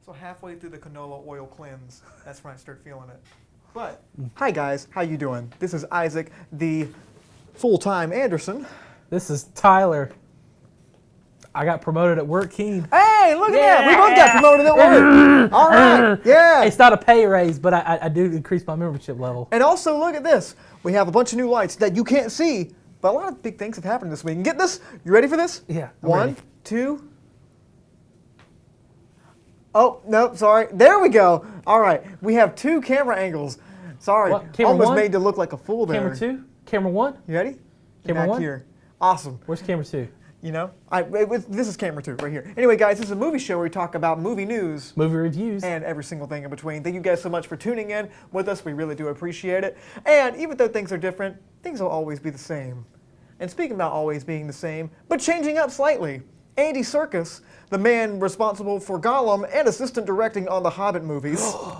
So halfway through the canola oil cleanse, that's when I start feeling it. But, hi guys, how you doing? This is Isaac, the full-time Anderson. This is Tyler. I got promoted at work, Keen. Hey, look at that! We both got promoted at work! All right, yeah! It's not a pay raise, but I do increase my membership level. And also, look at this. We have a bunch of new lights that you can't see, but a lot of big things have happened this week. And get this? You ready for this? Yeah, I'm One, ready. two. Oh, no, sorry. There we go. All right, we have two camera angles. Sorry, What, camera almost one? made to look like a fool there. Camera 2? Camera 1? You ready? Camera Back 1? here. Awesome. Where's camera 2? You know, this is camera 2 right here. Anyway, guys, this is a movie show where we talk about movie news. Movie reviews. And every single thing in between. Thank you guys so much for tuning in with us. We really do appreciate it. And even though things are different, things will always be the same. And speaking about always being the same, but changing up slightly, Andy Serkis, the man responsible for Gollum and assistant directing on the Hobbit movies. So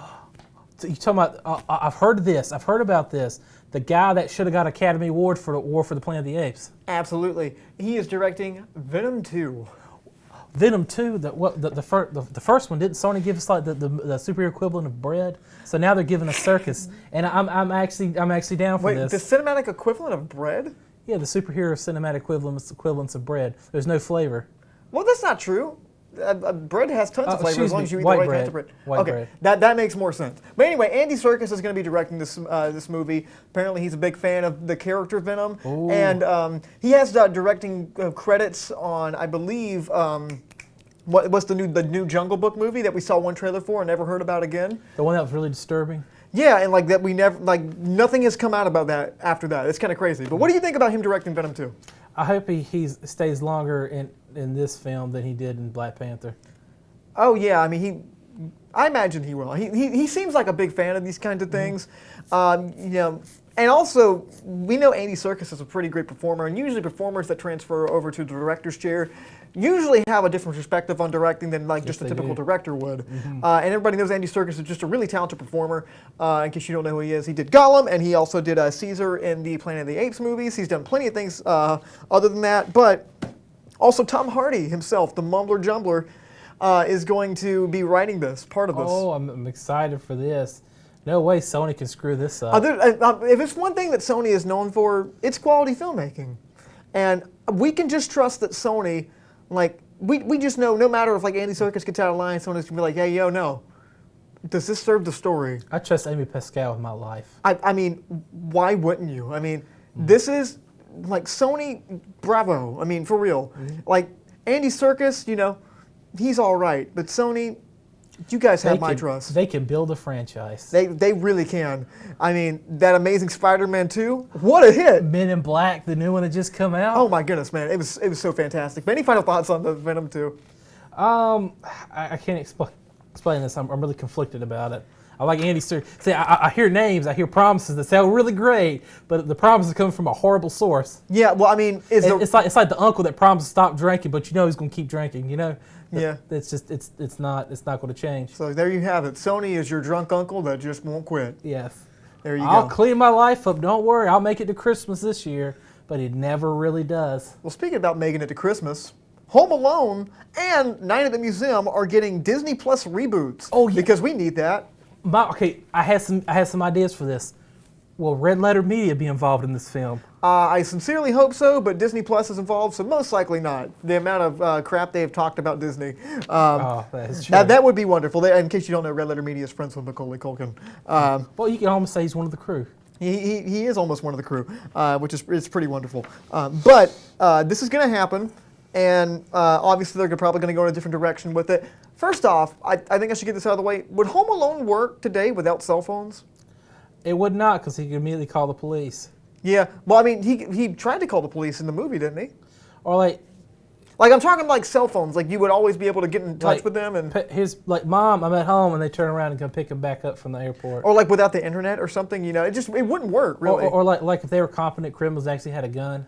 you talking about? I've heard this. I've heard about this. The guy that should have got Academy Award for the War for the Planet of the Apes. Absolutely. He is directing Venom 2. Venom 2. The first one, didn't Sony give us like the superior equivalent of bread? So now they're giving us Circus, and I'm actually down for Wait, this. the cinematic equivalent of bread? Yeah, the superhero cinematic equivalents of bread. There's no flavor. Well, that's not true. Bread has tons of flavor as long as you eat the right kinds of bread. White bread. That makes more sense. But anyway, Andy Serkis is going to be directing this movie. Apparently, he's a big fan of the character Venom, Ooh. and he has directing credits on, I believe, what's the new Jungle Book movie that we saw one trailer for and never heard about again. The one that was really disturbing. Yeah, and like that we never nothing has come out about that after that. It's kind of crazy. But what do you think about him directing Venom 2? I hope he stays longer in this film than he did in Black Panther. Oh yeah, I mean I imagine he will. He seems like a big fan of these kinds of things, you know. And also, we know Andy Serkis is a pretty great performer, and usually performers that transfer over to the director's chair usually have a different perspective on directing than just a typical director would. And everybody knows Andy Serkis is just a really talented performer. In case you don't know who he is, he did Gollum, and he also did Caesar in the Planet of the Apes movies. He's done plenty of things other than that, but also Tom Hardy himself, the Mumbler Jumbler, is going to be writing part of this. Oh, I'm excited for this. No way Sony can screw this up. If it's one thing that Sony is known for, it's quality filmmaking. And we can just trust that Sony, we just know no matter if Andy Serkis gets out of line, Sony's going to be like, hey, yo, no. Does this serve the story? I trust Amy Pascal with my life. I mean, why wouldn't you? I mean, this is, Sony, bravo. I mean, for real. Andy Serkis, you know, he's all right. But Sony, you guys have my trust. They can build a franchise. They really can. I mean, that Amazing Spider-Man 2, what a hit! Men in Black, the new one that just come out. Oh my goodness, man, it was so fantastic. But any final thoughts on the Venom 2? I can't explain this. I'm really conflicted about it. I like Andy Serkis. See, I hear names, I hear promises that sound really great, but the promises come from a horrible source. Yeah, well, I mean, it's like the uncle that promised to stop drinking, but you know he's going to keep drinking. You know. Yeah. It's just it's not going to change. So there you have it. Sony is your drunk uncle that just won't quit. Yes. There you go. I'll clean my life up. Don't worry. I'll make it to Christmas this year, but it never really does. Well, speaking about making it to Christmas, Home Alone and Night at the Museum are getting Disney Plus reboots. Oh, yeah. Because we need that. I had some ideas for this. Will Red Letter Media be involved in this film? I sincerely hope so, but Disney Plus is involved, so most likely not. The amount of crap they've talked about Disney. That is true. That would be wonderful. In case you don't know, Red Letter Media is friends with Macaulay Culkin. Well, you can almost say he's one of the crew. He is almost one of the crew, which is pretty wonderful. But this is going to happen, and obviously they're probably going to go in a different direction with it. First off, I think I should get this out of the way. Would Home Alone work today without cell phones? It would not, because he could immediately call the police. Yeah, well, I mean, he tried to call the police in the movie, didn't he? Or I'm talking cell phones. You would always be able to get in touch with them, and Mom, I'm at home, and they turn around and come pick him back up from the airport. Or without the internet or something, you know, it wouldn't work really. Or if they were competent criminals, and actually had a gun.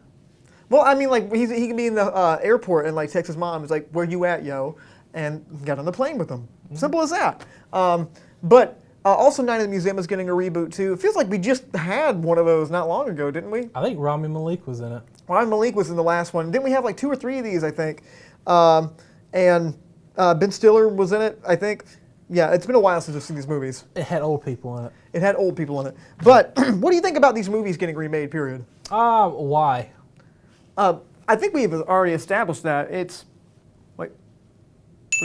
Well, I mean, he can be in the airport and text his mom. He's like, "Where you at, yo?" And got on the plane with them. Simple as that. But also, Night at the Museum is getting a reboot too. It feels like we just had one of those not long ago, didn't we? I think Rami Malek was in it. Rami Malek was in the last one. Didn't we have 2 or 3 of these? I think. And Ben Stiller was in it, I think. Yeah, it's been a while since I've seen these movies. It had old people in it. It had old people in it. But what do you think about these movies getting remade, period? Why? I think we've already established that. Wait, we're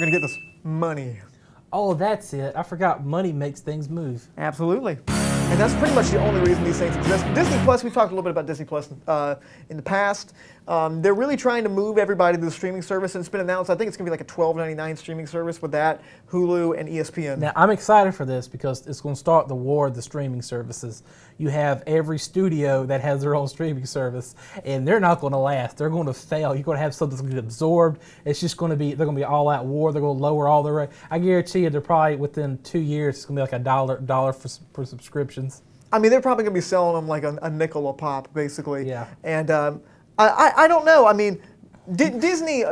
going to get this money. Oh, that's it. I forgot money makes things move. Absolutely. And that's pretty much the only reason these things exist. Disney Plus, we've talked a little bit about Disney Plus in the past. They're really trying to move everybody to the streaming service, and it's been announced, I think it's going to be like a $12.99 streaming service with that, Hulu, and ESPN. Now, I'm excited for this because it's going to start the war of the streaming services. You have every studio that has their own streaming service, and they're not going to last. They're going to fail. You're going to have something that's going to get absorbed. It's just going to be, they're going to be all-out war. They're going to lower all their rates. I guarantee you they're probably within 2 years, it's going to be like $1 for subscriptions. I mean, they're probably going to be selling them like a nickel a pop, basically. Yeah. And I don't know. I mean, Disney,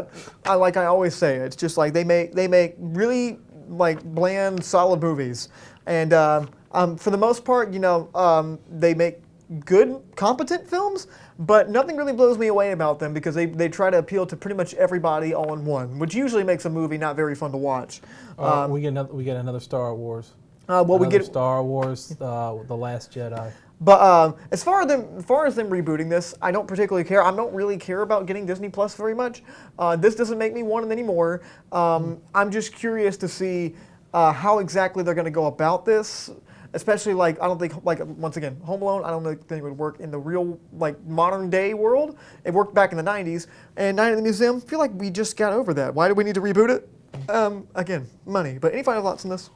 like I always say, it's just like they make really like bland, solid movies, and for the most part, you know, they make good, competent films, but nothing really blows me away about them because they try to appeal to pretty much everybody all in one, which usually makes a movie not very fun to watch. We get another Star Wars. We get Star Wars, The Last Jedi. But as far as them rebooting this, I don't particularly care. I don't really care about getting Disney Plus very much. This doesn't make me want it anymore. I'm just curious to see how exactly they're going to go about this. Especially like I don't think like once again Home Alone. I don't think it would work in the real like modern day world. It worked back in the '90s. And Night at the Museum. I feel like we just got over that. Why do we need to reboot it? Again, money. But any final thoughts on this?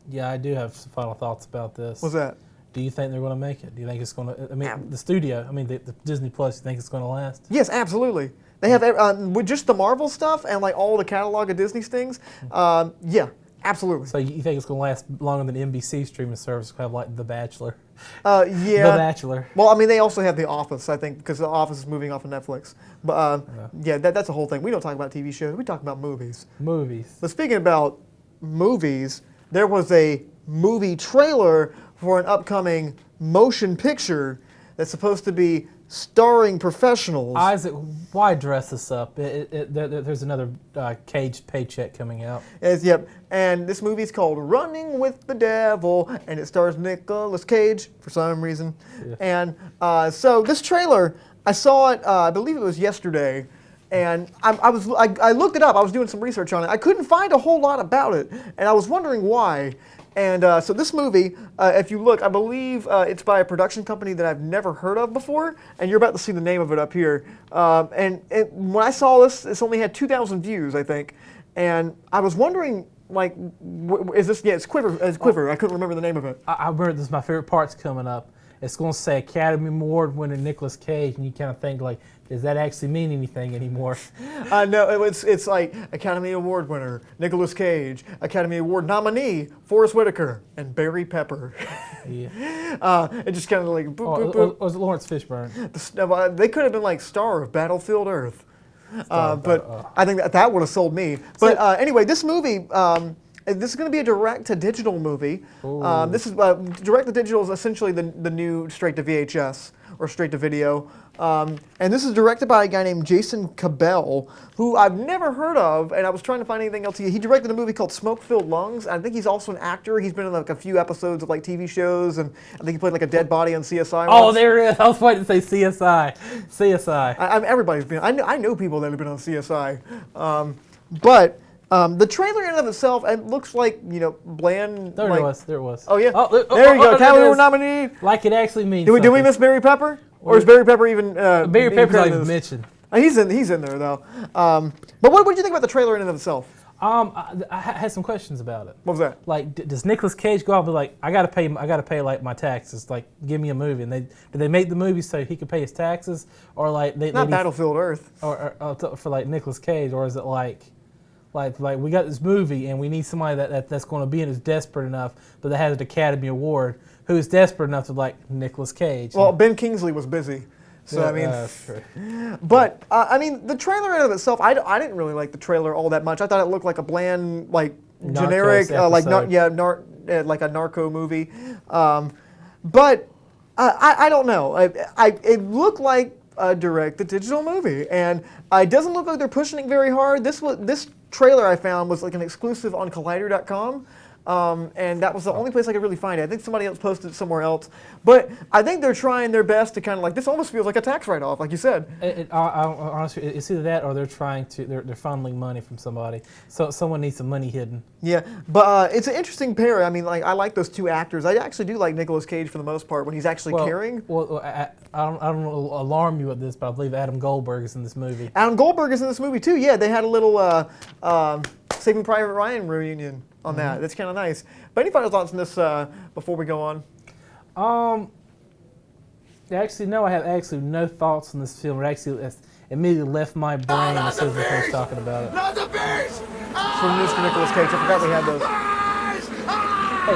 Yeah, I do have some final thoughts about this. What's that? Do you think they're going to make it? Do you think it's going to? I mean, the studio. I mean, the Disney Plus. You think it's going to last? Yes, absolutely. They have with just the Marvel stuff and like all the catalog of Disney's things. Yeah, absolutely. So you think it's going to last longer than NBC streaming service? Have like The Bachelor. Yeah. The Bachelor. Well, I mean, they also have The Office, I think, because The Office is moving off of Netflix. But yeah, that's a whole thing. We don't talk about TV shows. We talk about movies. Movies. But speaking about movies, there was a movie trailer for an upcoming motion picture that's supposed to be starring professionals. Isaac, why dress this up? There's another Cage paycheck coming out. Yep, and this movie is called Running with the Devil, and it stars Nicolas Cage for some reason. Yeah. And so this trailer, I saw it, I believe it was yesterday, and I looked it up. I was doing some research on it. I couldn't find a whole lot about it, and I was wondering why. And so this movie, if you look, I believe it's by a production company that I've never heard of before, and you're about to see the name of it up here. And when I saw this, it's only had 2,000 views, I think. And I was wondering, like, is this? Yeah, it's Quiver. I couldn't remember the name of it. I remember this is my favorite part's coming up. It's going to say Academy Award winner Nicolas Cage, and you kind of think like, does that actually mean anything anymore? No, it's like Academy Award winner Nicolas Cage, Academy Award nominee Forrest Whitaker, and Barry Pepper. Yeah. It just kind of like boop, boop, boop. Or was it Lawrence Fishburne? They could have been like star of Battlefield Earth, but I think that would have sold me. But anyway, this movie. This is going to be a direct-to-digital movie. This is direct-to-digital is essentially the new straight-to-VHS or straight-to-video. And this is directed by a guy named Jason Cabell, who I've never heard of, and I was trying to find anything else. He directed a movie called Smoke-Filled Lungs. I think he's also an actor. He's been in like a few episodes of like TV shows, and I think he played like a dead body on CSI. Oh, there it is. I was waiting to say CSI. CSI. Everybody's been. I know people that have been on CSI, but. The trailer in and of itself, it looks like, you know, bland. There it was. Oh, yeah. There you go. Academy Award nominee. Like it actually means Did we miss Barry Pepper? Or is Barry Pepper even... Barry Pepper's not even mentioned. He's in there, though. But what did you think about the trailer in and of itself? I had some questions about it. What was that? Like, does Nicolas Cage go out and be like, I gotta pay like my taxes, like give me a movie, and did they make the movie so he could pay his taxes, or like not Battlefield Earth, or for like Nicolas Cage, or is it like we got this movie and we need somebody that's going to be in who's desperate enough, but that has an Academy Award, who is desperate enough to like Nicolas Cage. Well, Ben Kingsley was busy, so yeah, I mean. That's true. But I mean, the trailer in and of itself, I didn't really like the trailer all that much. I thought it looked like a bland, like generic, like a narco movie. But I don't know. It looked like a direct-to-digital movie, and it doesn't look like they're pushing it very hard. This trailer I found was like an exclusive on Collider.com. And that was the only place I could really find it. I think somebody else posted it somewhere else. But I think they're trying their best to kind of like, this almost feels like a tax write-off, like you said. Honestly, it's either that or they're funneling money from somebody. So someone needs some money hidden. Yeah, but it's an interesting pair. I mean, like I like those two actors. I actually do like Nicolas Cage for the most part when he's actually caring. Well, I don't alarm you with this, but I believe Adam Goldberg is in this movie. Adam Goldberg is in this movie too. Yeah, they had a little Saving Private Ryan reunion on that. That's kind of nice. But any final thoughts on this before we go on? Actually, no, I have actually no thoughts on this film. It actually immediately left my brain as soon as we finished talking about it. Not the beast! From Mr. Nicolas Cage. I forgot we had those. Hey,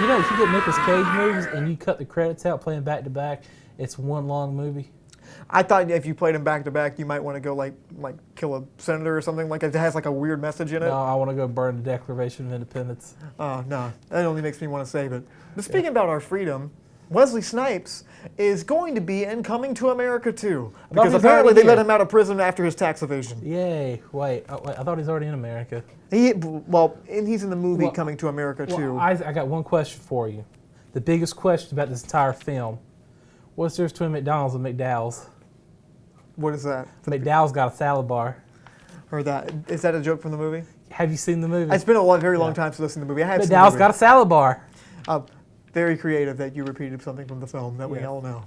you know, if you get Nicolas Cage movies and you cut the credits out playing back to back, it's one long movie. I thought if you played them back to back, you might want to go like kill a senator or something like it has like a weird message in it. No, I want to go burn the Declaration of Independence. Oh no, that only makes me want to save it. But speaking about our freedom, Wesley Snipes is going to be in Coming to America too, because apparently they let him out of prison after his tax evasion. Yay! Wait, I thought he's already in America. And he's in the movie Coming to America too. I got one question for you. The biggest question about this entire film: what's the difference between McDonald's and McDowell's? What is that? McDowell's got a salad bar. Or that is that a joke from the movie? Have you seen the movie? It's been a very long time since I've seen the movie. I have seen the McDowell's movie. got a salad bar. Very creative that you repeated something from the film that we all know.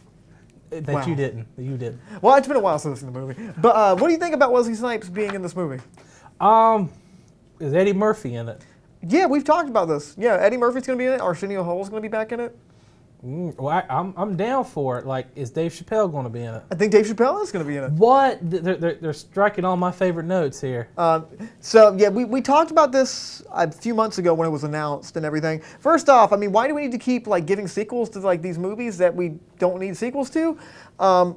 That you didn't. You didn't. Well, it's been a while since I've seen the movie. But what do you think about Wesley Snipes being in this movie? Is Eddie Murphy in it? Yeah, we've talked about this. Yeah, Eddie Murphy's going to be in it. Arsenio Hall's going to be back in it. Well, I'm down for it. Like, is Dave Chappelle going to be in it? I think Dave Chappelle is going to be in it. What? They're striking all my favorite notes here. So, yeah, we talked about this a few months ago when it was announced and everything. First off, I mean, why do we need to keep, like, giving sequels to, like, these movies that we don't need sequels to? I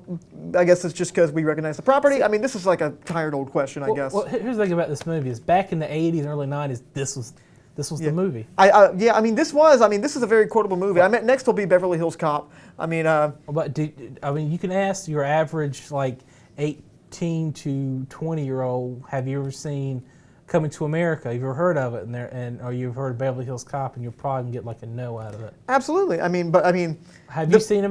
guess it's just because we recognize the property. I mean, this is, like, a tired old question, I guess. Well, here's the thing about this movie is back in the 80s and early 90s, this was the movie. This is a very quotable movie. I mean, next will be Beverly Hills Cop. I mean, you can ask your average like 18 to 20-year-old, have you ever seen Coming to America? Have you ever heard of it? Or you've heard of Beverly Hills Cop, and you'll probably can get like a no out of it. Absolutely. Have you seen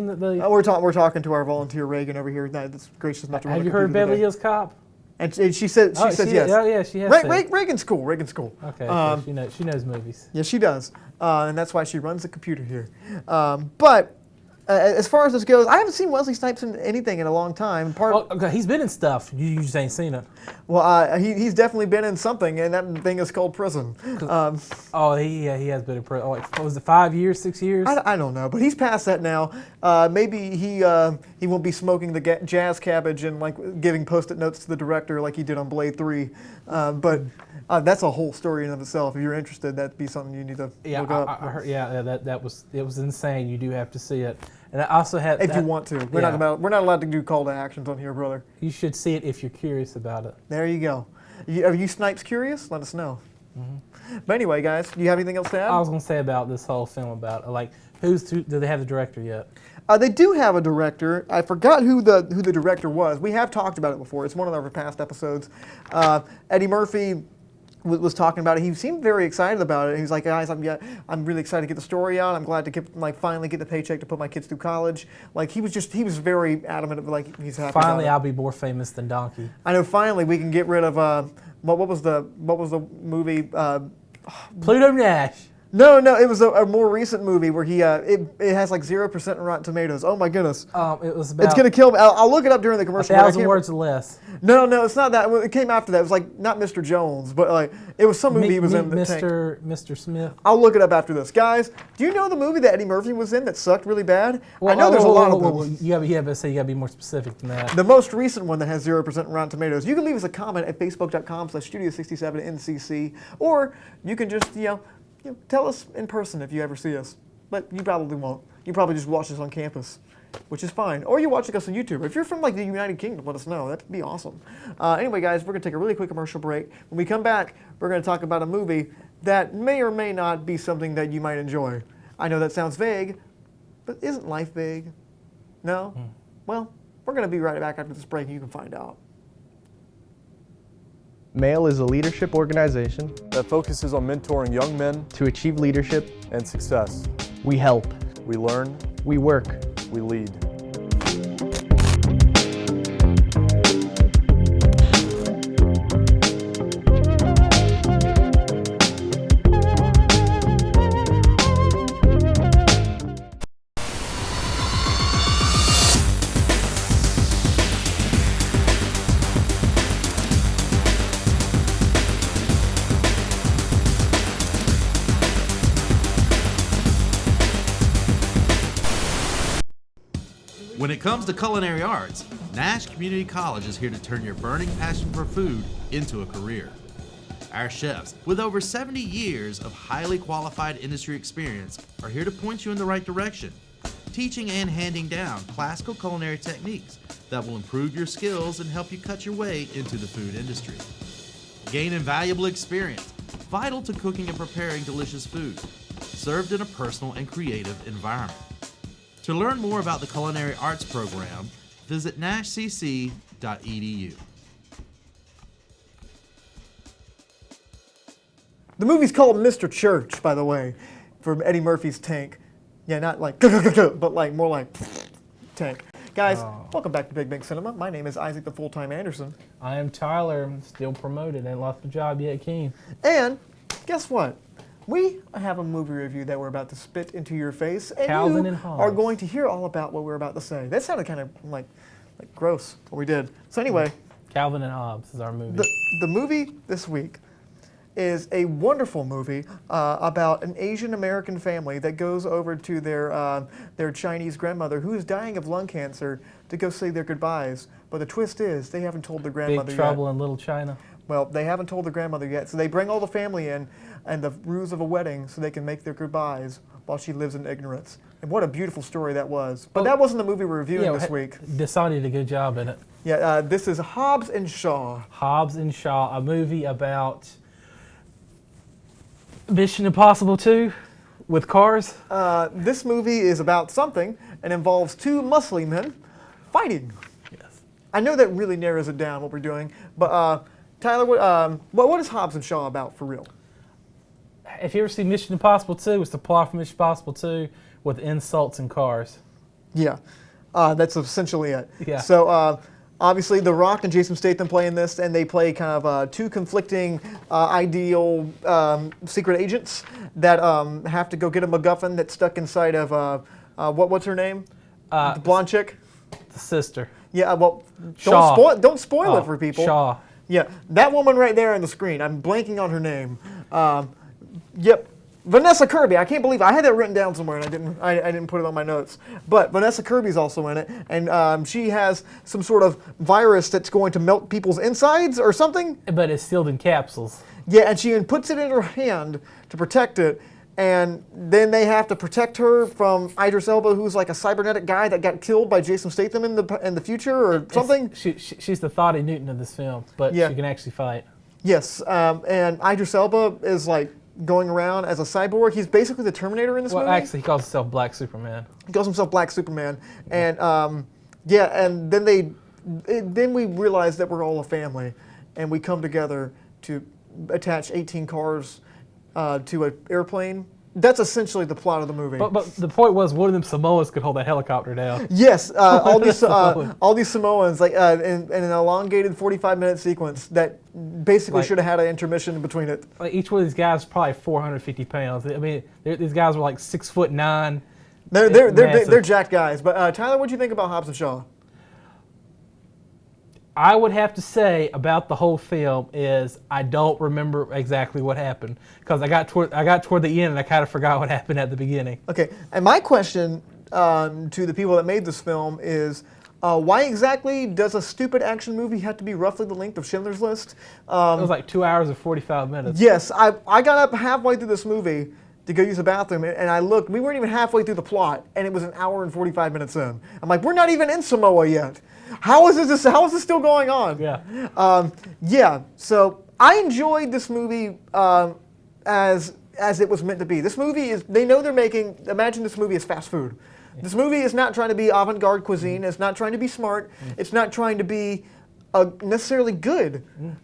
the? We're talking to our volunteer Reagan over here. That's gracious enough to run Have the you heard of computer Beverly today. Hills Cop? And she says yes. Oh yeah, she has. Reagan's cool. Okay, she knows movies. Yeah, she does, and that's why she runs the computer here. But as far as this goes, I haven't seen Wesley Snipes in anything in a long time. He's been in stuff. You just ain't seen it. Well, he's definitely been in something, and that thing is called prison. He has been in prison. What was it, 5 years, 6 years? I don't know, but he's past that now. Maybe he won't be smoking the jazz cabbage and like giving post-it notes to the director like he did on Blade 3. But that's a whole story in of itself. If you're interested, that'd be something you need to look up. I heard, it was insane. You do have to see it. And I also have. If you want to, we're not allowed to do call to actions on here, brother. You should see it if you're curious about it. There you go. Are you Snipes curious? Let us know. Mm-hmm. But anyway, guys, do you have anything else to add? I was going to say about this whole film do they have the director yet? They do have a director. I forgot who the director was. We have talked about it before. It's one of our past episodes. Eddie Murphy was talking about it. He seemed very excited about it. He was like, guys, I'm really excited to get the story out. I'm glad to finally get the paycheck to put my kids through college. Like he was very adamant, like he's happy. Finally, I'll be more famous than Donkey. I know. Finally, we can get rid of what was the movie? Pluto Nash. No, it was a more recent movie where he it has like 0% in Rotten Tomatoes. Oh my goodness. It was about. It's gonna kill me. I'll look it up during the commercial. 1,000 words or less. No, it's not that. It came after that. It was like not Mr. Jones, but like it was some movie he was in. Mr. Smith. I'll look it up after this, guys. Do you know the movie that Eddie Murphy was in that sucked really bad? I know there's a lot of them. You gotta be more specific than that. The most recent one that has 0% in Rotten Tomatoes. You can leave us a comment at facebook.com/studio67ncc, or you can just tell us in person if you ever see us. But you probably won't. You probably just watch us on campus, which is fine. Or you watching us on YouTube. If you're from like the United Kingdom, let us know. That'd be awesome. Anyway, guys, we're going to take a really quick commercial break. When we come back, we're going to talk about a movie that may or may not be something that you might enjoy. I know that sounds vague, but isn't life vague? No? Well, We're going to be right back after this break, and you can find out. MAIL is a leadership organization that focuses on mentoring young men to achieve leadership. and success. We help. We learn, We work. we lead. When it comes to culinary arts, Nash Community College is here to turn your burning passion for food into a career. Our chefs, with over 70 years of highly qualified industry experience, are here to point you in the right direction, teaching and handing down classical culinary techniques that will improve your skills and help you cut your way into the food industry. Gain invaluable experience, vital to cooking and preparing delicious food, served in a personal and creative environment. To learn more about the Culinary Arts program, visit nashcc.edu. The movie's called Mr. Church, by the way, from Eddie Murphy's Tank. Yeah, not like, but like more like Tank. Guys, welcome back to Big Big Cinema. My name is Isaac the Full-Time Anderson. I am Tyler. I'm still promoted. Ain't lost my job yet, Keen. And guess what? We have a movie review that we're about to spit into your face, and Calvin you and Hobbs. are going to hear all about what we're about to say. That sounded kind of like gross, what we did. So anyway, Calvin and Hobbs is our movie. the movie this week is a wonderful movie about an Asian American family that goes over to their Chinese grandmother who is dying of lung cancer to go say their goodbyes. But the twist is they haven't told their grandmother Big yet. Trouble in Little China. Well, they haven't told the grandmother yet, so they bring all the family in and the ruse of a wedding so they can make their goodbyes while she lives in ignorance. And what a beautiful story that was. But that wasn't the movie we're reviewing this week. Dasani did a good job in it. Yeah, this is Hobbs and Shaw. Hobbs and Shaw, a movie about Mission Impossible 2 with cars. This movie is about something and involves two muscly men fighting. Yes. I know that really narrows it down what we're doing, but Tyler, what is Hobbs and Shaw about for real? If you ever see Mission Impossible 2, it's the plot from Mission Impossible 2 with insults and cars. Yeah, that's essentially it. Yeah. So obviously, The Rock and Jason Statham play in this, and they play kind of two conflicting ideal secret agents that have to go get a MacGuffin that's stuck inside of what's her name? The blonde chick. The sister. Yeah. Well, Shaw. don't spoil it for people. Shaw. Yeah, that woman right there on the screen. I'm blanking on her name. Yep, Vanessa Kirby. I can't believe I had that written down somewhere and I didn't put it on my notes. But Vanessa Kirby's also in it, and she has some sort of virus that's going to melt people's insides or something. But it's sealed in capsules. Yeah, and she puts it in her hand to protect it, and then they have to protect her from Idris Elba, who's like a cybernetic guy that got killed by Jason Statham in the future or something. She's the Thotty Newton of this film, but Yeah. she can actually fight. Yes, and Idris Elba is like going around as a cyborg. He's basically the Terminator in this movie. Well, actually, he calls himself Black Superman. He calls himself Black Superman, and and then we realize that we're all a family, and we come together to attach 18 cars to an airplane. That's essentially the plot of the movie. But the point was, one of them Samoans could hold that helicopter down. Yes, all these Samoans. all these Samoans, like in an elongated 45-minute sequence that basically Like- should have had an intermission between it. Like each one of these guys is probably 450 pounds. I mean, these guys were like 6'9". They're Massive. jacked guys. But Tyler, what do you think about Hobbs and Shaw? I would have to say about the whole film is I don't remember exactly what happened because I got toward the end and I kind of forgot what happened at the beginning. Okay, and my question to the people that made this film is, why exactly does a stupid action movie have to be roughly the length of Schindler's List? It was like 2 hours and 45 minutes. Yes, I got up halfway through this movie to go use the bathroom, and I looked. We weren't even halfway through the plot, and it was an hour and 45 minutes in. I'm like, we're not even in Samoa yet. How is this still going on? Yeah. So I enjoyed this movie as it was meant to be. This movie is, they know they're making, imagine this movie is fast food. This movie is not trying to be avant-garde cuisine. It's not trying to be smart. It's not trying to be necessarily good.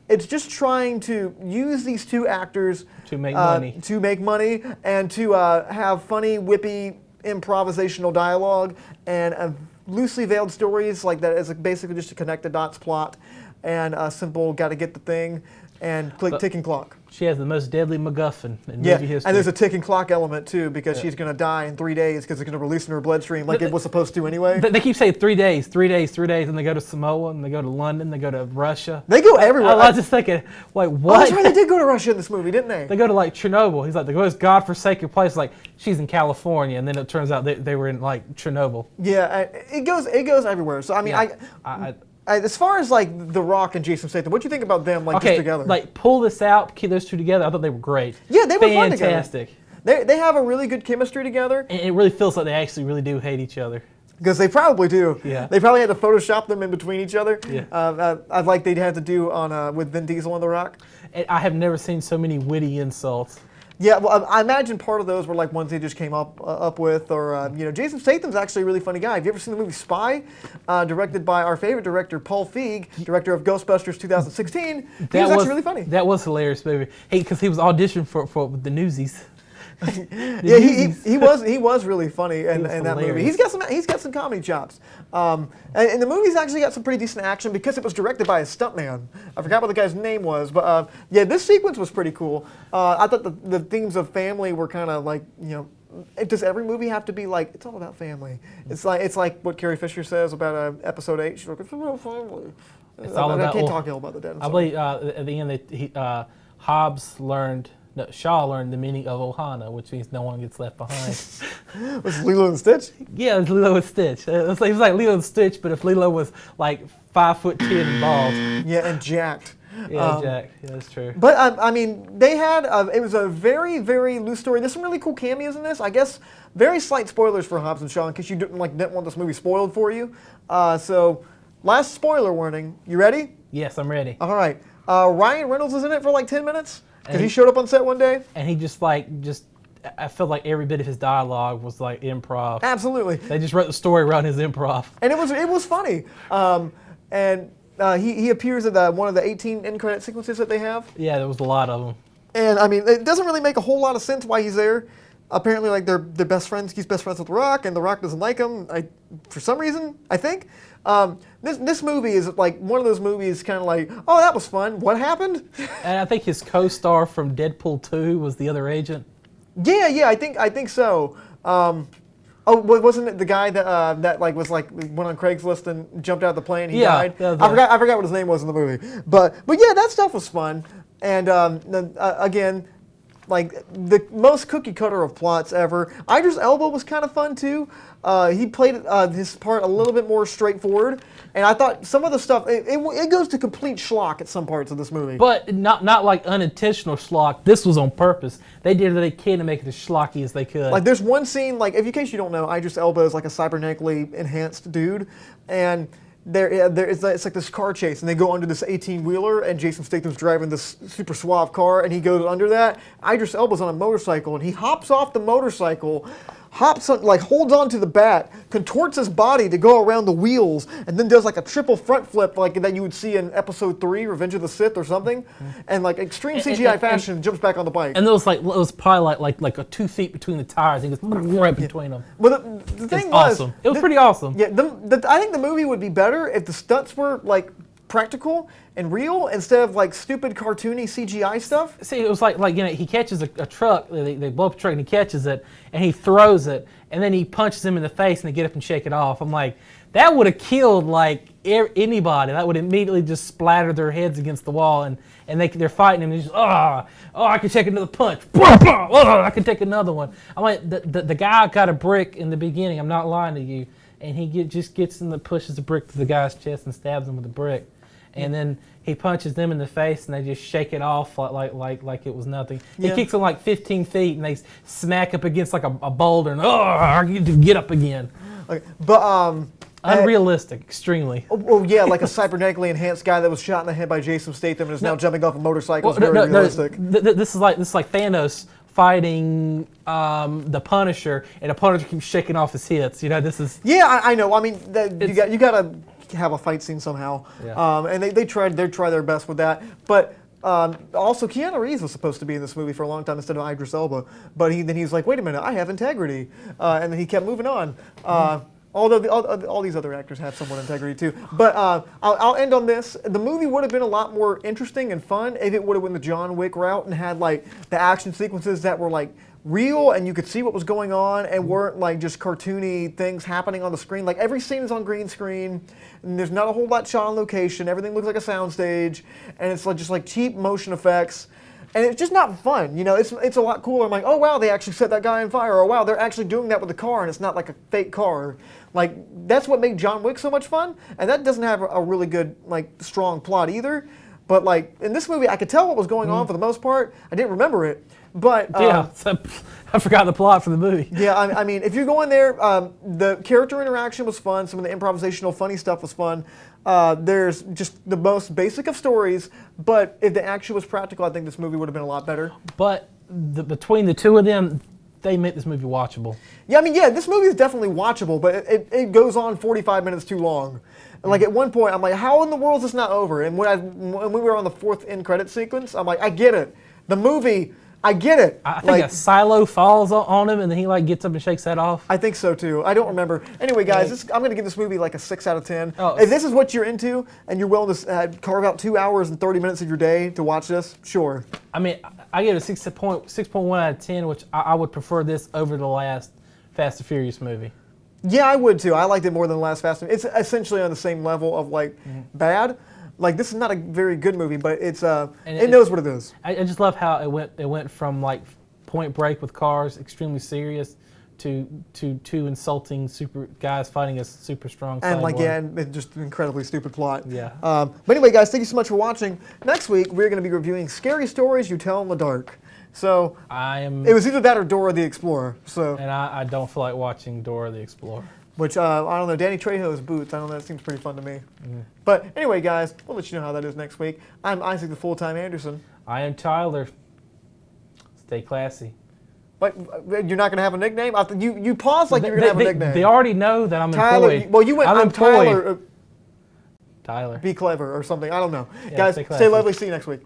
It's just trying to use these two actors To make money. to make money, and to have funny, whippy, improvisational dialogue, and loosely veiled stories like that is basically just a connect the dots plot, and a simple got to get the thing, and ticking clock. She has the most deadly MacGuffin in Yeah, movie history. and there's a ticking clock element too, because she's going to die in 3 days because it's going to release in her bloodstream like it was supposed to anyway. They keep saying 3 days, 3 days, 3 days, and they go to Samoa, and they go to London, they go to Russia. They go everywhere. I was just thinking, like, Oh, what? that's right, they did go to Russia in this movie, didn't they? They go to like Chernobyl. He's like, the most godforsaken place. Like, she's in California, and then it turns out they were in like Chernobyl. Yeah, it goes everywhere. So I mean, Yeah. as far as like The Rock and Jason Statham, what do you think about them like just Okay, together? like pull this out, keep those two together. I thought they were great. Yeah, they were fun together. fantastic. They have a really good chemistry together, And it really feels like they actually really do hate each other. because they probably do. Yeah. They probably had to Photoshop them in between each other. Yeah. I'd like they'd have to do on with Vin Diesel and The Rock. And I have never seen so many witty insults. Yeah, well, I imagine part of those were like ones they just came up with, or Jason Statham's actually a really funny guy. Have you ever seen the movie Spy, directed by our favorite director Paul Feig, director of Ghostbusters 2016? He was actually really funny. That was a hilarious movie. Hey, because he was auditioning for the Newsies. Yeah, he was really funny in that movie. hilarious. He's got some comedy chops. And the movie's actually got some pretty decent action because it was directed by a stuntman. I forgot what the guy's name was, but yeah, this sequence was pretty cool. I thought the themes of family were kind of like, does every movie have to be like, it's all about family? It's like what Carrie Fisher says about episode 8. She's like, it's about family. It's all I about. can't talk ill about the dead. I believe at the end Shaw learned the meaning of Ohana, which means no one gets left behind. Was Lilo and Stitch? Yeah, it's Lilo and Stitch. It was like Lilo and Stitch, but if Lilo was like 5'10" and bald. Yeah, and jacked. Yeah, Jack. Yeah, that's true. But I mean, they had it was a very, very loose story. There's some really cool cameos in this. I guess very slight spoilers for Hobbs and Shaw in case you didn't want this movie spoiled for you. So, last spoiler warning. You ready? Yes, I'm ready. All right. Ryan Reynolds is in it for like 10 minutes because he showed up on set one day. And he just I felt like every bit of his dialogue was like improv. Absolutely. They just wrote the story around his improv. And it was funny. He appears at one of the 18 end credit sequences that they have. Yeah, there was a lot of them. And I mean, it doesn't really make a whole lot of sense why he's there. Apparently, like they're best friends. He's best friends with The Rock, and The Rock doesn't like him. For some reason, I think. This movie is like one of those movies, kind of like, oh, that was fun. What happened? And I think his co-star from Deadpool 2 was the other agent. Yeah, I think so. Wasn't it the guy that was like went on Craigslist and jumped out of the plane? He died. Yeah, I forgot what his name was in the movie. But yeah, that stuff was fun. And again, like the most cookie cutter of plots ever. Idris Elba was kind of fun too. He played his part a little bit more straightforward, and I thought some of the stuff it goes to complete schlock at some parts of this movie. But not like unintentional schlock. This was on purpose. They did what they can to make it as schlocky as they could. Like there's one scene, like in case you don't know, Idris Elba is like a cybernetically enhanced dude, and it's like this car chase, and they go under this 18-wheeler, and Jason Statham's driving this super suave car, and he goes under that. Idris Elba's on a motorcycle, and he hops off the motorcycle, holds on to the bat, contorts his body to go around the wheels, and then does like a triple front flip like that you would see in Episode 3, Revenge of the Sith or something, and like extreme CGI fashion, jumps back on the bike. And it was probably like 2 feet between the tires. He goes right between them. Well, the thing was, awesome. It was pretty awesome. Yeah, I think the movie would be better if the stunts were like practical and real instead of like stupid cartoony CGI stuff. See, it was like he catches a truck, they blow up a truck and he catches it and he throws it and then he punches him in the face and they get up and shake it off. I'm like, that would have killed like anybody. That would immediately just splatter their heads against the wall and they're fighting him and he's just, I can take another punch. I can take another one. I'm like, the guy got a brick in the beginning, I'm not lying to you, and he just gets in pushes the brick to the guy's chest and stabs him with the brick. And then he punches them in the face, and they just shake it off like it was nothing. He kicks them like 15 feet, and they smack up against like a boulder, and I get to get up again. Okay, but unrealistic, extremely. Oh yeah, like a cybernetically enhanced guy that was shot in the head by Jason Statham and is now jumping off a motorcycle. It's very realistic. This is like Thanos fighting the Punisher, and the Punisher keeps shaking off his hits. This is Yeah, I know. I mean, you gotta have a fight scene somehow. Yeah. And they try their best with that. But also, Keanu Reeves was supposed to be in this movie for a long time instead of Idris Elba. But then he's like, wait a minute, I have integrity. And then he kept moving on. Although all these other actors have somewhat integrity too. But I'll end on this. The movie would have been a lot more interesting and fun if it would have went the John Wick route and had like the action sequences that were like real and you could see what was going on and weren't like just cartoony things happening on the screen. Like every scene is on green screen and there's not a whole lot shot on location. Everything looks like a soundstage and it's like just like cheap motion effects. And it's just not fun, it's a lot cooler. I'm like, oh wow, they actually set that guy on fire, or wow, they're actually doing that with a car and it's not like a fake car. Like, that's what made John Wick so much fun, and that doesn't have a really good, like, strong plot either. But like, in this movie, I could tell what was going on for the most part. I didn't remember it, but... yeah, I forgot the plot for the movie. Yeah, I mean, if you go in there, the character interaction was fun. Some of the improvisational funny stuff was fun. There's just the most basic of stories, but if the action was practical, I think this movie would have been a lot better. But between the two of them, they make this movie watchable. Yeah, I mean, yeah, this movie is definitely watchable, but it goes on 45 minutes too long. And like at one point, I'm like, how in the world is this not over? And when we were on the fourth end credit sequence, I'm like, I get it. The movie, I get it. I think a silo falls on him, and then he like gets up and shakes that off. I think so too. I don't remember. Anyway, guys, I'm going to give this movie like a 6 out of 10. Oh, if this is what you're into, and you're willing to carve out 2 hours and 30 minutes of your day to watch this, sure. I mean, I give it a 6.1 out of 10, which I would prefer this over the last Fast and Furious movie. Yeah, I would too. I liked it more than the last Fast and Furious. It's essentially on the same level of like bad. Like this is not a very good movie, but it knows what it is. I just love how it went from like Point Break with cars, extremely serious, to two insulting super guys fighting a super strong and like cyborg. it's just an incredibly stupid plot. Yeah. But anyway, guys, thank you so much for watching. Next week we're going to be reviewing Scary Stories You Tell in the Dark. So it was either that or Dora the Explorer. So and I don't feel like watching Dora the Explorer. Which I don't know, Danny Trejo's Boots. I don't know, that seems pretty fun to me. But anyway, guys, we'll let you know how that is next week. I'm Isaac the Full-Time Anderson. I am Tyler. Stay classy. But you're not going to have a nickname? You paused like you were going to have a nickname. They already know that I'm Tyler, employed. well, you went, I'm employed. Tyler. Tyler. Be clever or something. I don't know. Yeah, Guys, stay stay classy. lovely. See you next week.